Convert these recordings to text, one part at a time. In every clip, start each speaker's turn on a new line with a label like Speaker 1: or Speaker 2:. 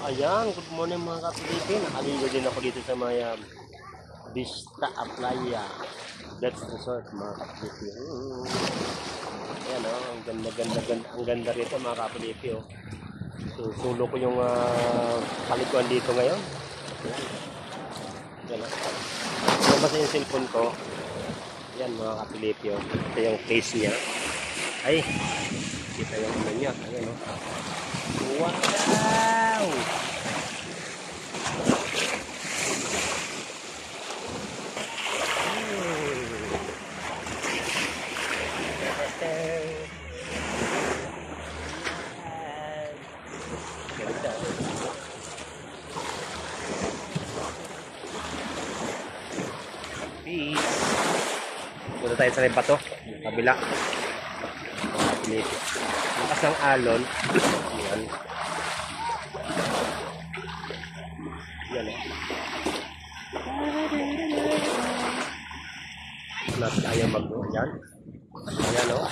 Speaker 1: Ayan, good morning mga kapilipin. Nakaligo din ako dito sa may Vista Playa. That's resort mga kapilipin. Ayan o, ang ganda rito mga kapilipin. Oh. Susulo ko yung palikuan dito ngayon. Ayan o. Basta yung cellphone ko. Ayan mga kapilipin. Oh. Ito yung case niya. Ay, kita yung ano niya. Ayan o. Wow! Peace. Punta tayo sa bato, kabila. Lakas ng alon. Yan. Yan eh. Natin ayaw mag-yan. Ayan o.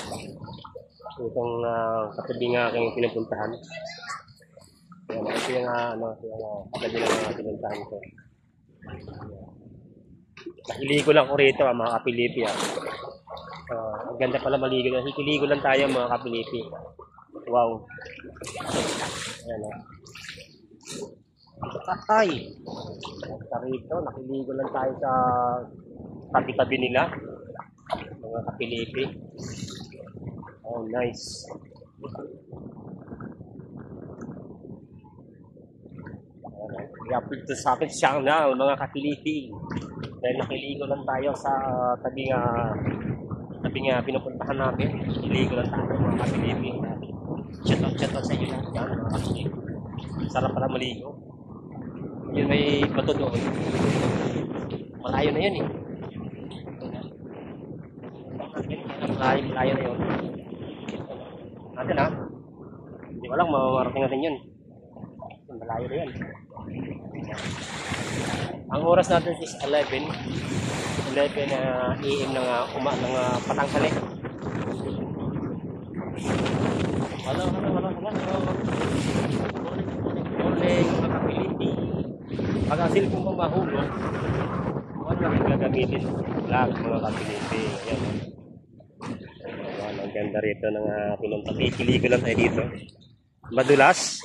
Speaker 1: Itong katabi nga aking pinupuntahan. Ayan, ito yung katabi ng pinuntahan ko. Nakiligo lang ko rito mga kapilipi. Ang ganda pala maligo. Nakikiligo lang tayo mga kapilipi. Wow. Ayan o. Ay! Rito, nakiligo lang tayo sa tabi-tabi nila. Mga kapilipi. Oh, nice. I-upload to sa akin siyang na mga kapilipi. Dahil nakiligo lang tayo sa tabi nga pinupuntahan natin. Nakiligo lang tayo mga kapilipi. Shout out sa inyo lahat yan mga kapilipi. Sarap pala maligo. Yun may bato doon. Malayo na yun eh. Malayo na yun. Natin ha. Hindi ko lang mamarating natin yun. Malayo na yun. Ang oras natin is 11 AM ng patanghali. Wala. Morning mga kapilipi. Pag ang cellphone mo mahulog, wala kang gagamitin. Vlog mga kapilipi. Ayan. Ayan, ang ganda rito ng pinunta. Kikiligo lang tayo dito. Madulas.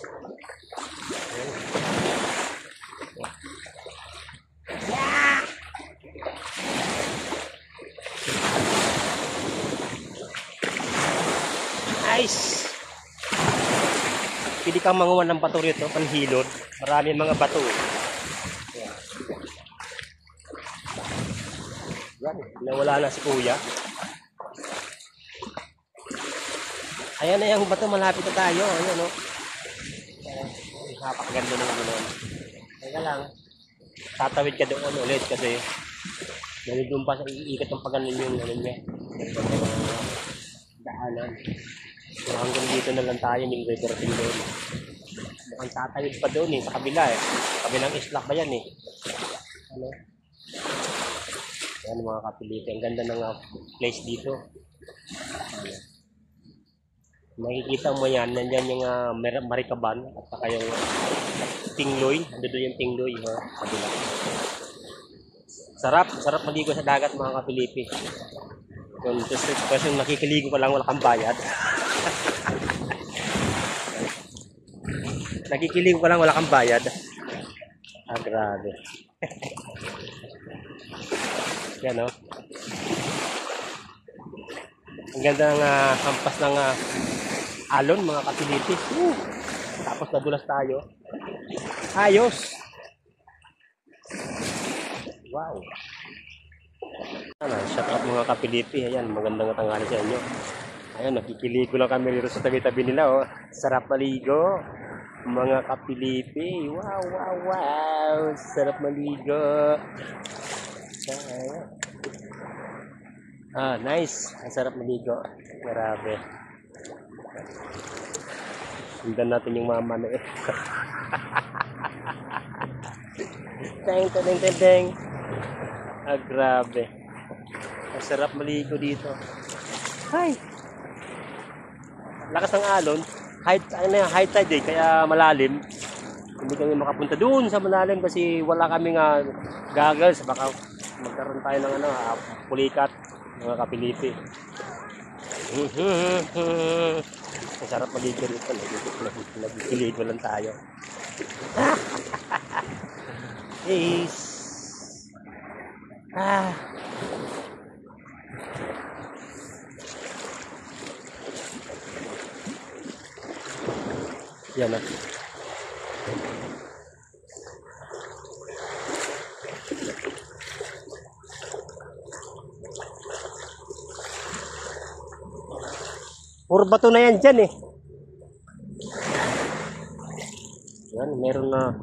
Speaker 1: Nice! Pili kang manguha ng bato rito, panhilod. Marami mga bato. Yan, nawala na si kuya. Ayan na yung bato, malapit na tayo. Ayan o. Napakaganda ng gano'n. Teka lang. Tatawid ka doon ulit kasi doon pa sa iikot ng paganon yung ano niya. Daanan. So hanggang dito na lang tayo yung reverting doon. Mukhang tatawid pa doon eh, sa kabila eh. Kabilang islak ba yan eh. Ano? Yan mga kapiliti. Ang ganda ng place dito. Ano? Makikita mo yan, nandyan yung Marikaban at saka yung Tingloy. Nandito yung Tingloy kabila. Sarap maligo sa dagat mga kapilipi. Kasi nakikiligo ka lang, wala kang bayad. Nakikiligo ka lang, wala kang bayad. Grabe. Yan o. Ang ganda ng hampas ng alon mga kapilipi. Tapos nadulas tayo. Ayos. Wow. Shout out mga kapilipi. Ayan, magandang tanghali sa inyo. Ayan, nakikiligo lang kami dito sa tabi-tabi nila. Oh. Sarap maligo. Mga kapilipi. Wow. Sarap maligo. Nice. Ang sarap maligo. Grabe. Sundan natin yung mama na eh. Teng. Grabe. Ang sarap maligo dito. Hi. Lakas ng alon. High tide eh, kaya malalim. Hindi hindi kami makapunta doon sa malalim kasi wala kaming goggles. Baka magkaroon tayo ng pulikat, mga kapilipi. Masarap maligo rito. Nagkiligo lang tayo. Yes. Yan na. Puro bato na yan dyan eh. Yan, meron na.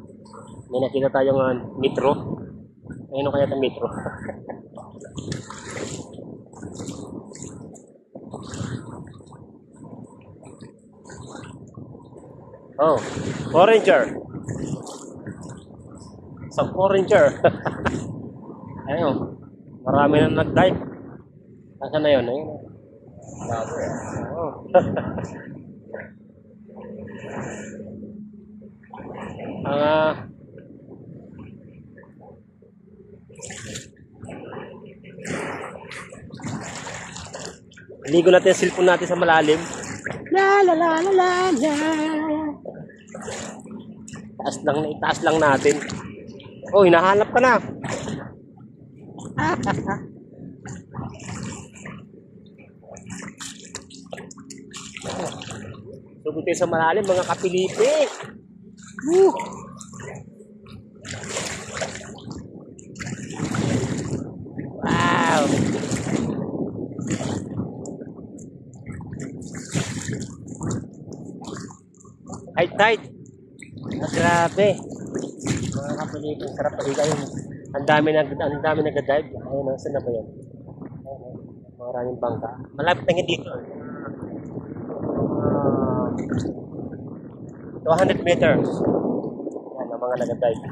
Speaker 1: May nakita tayong metro. Ayun kaya itong metro. Oh, foreigner. Sa foreigner. Ayun. Marami na nag-dive. Nasaan na yun? Ayun. Oh. Ligo natin ang cellphone natin sa malalim. La la la la la la. Itaas lang natin. Oh, hinahanap ka na. Sugod tayo sa malalim, mga kapilipi. Wow. Tide. Grabe. Mga kapilipi, sarap paliga yun. Ang dami nag-dive. Ayun, saan na ba yan? Maraming bangka. Malapit na dito. 200 meters. Yan ang mga nag-dive.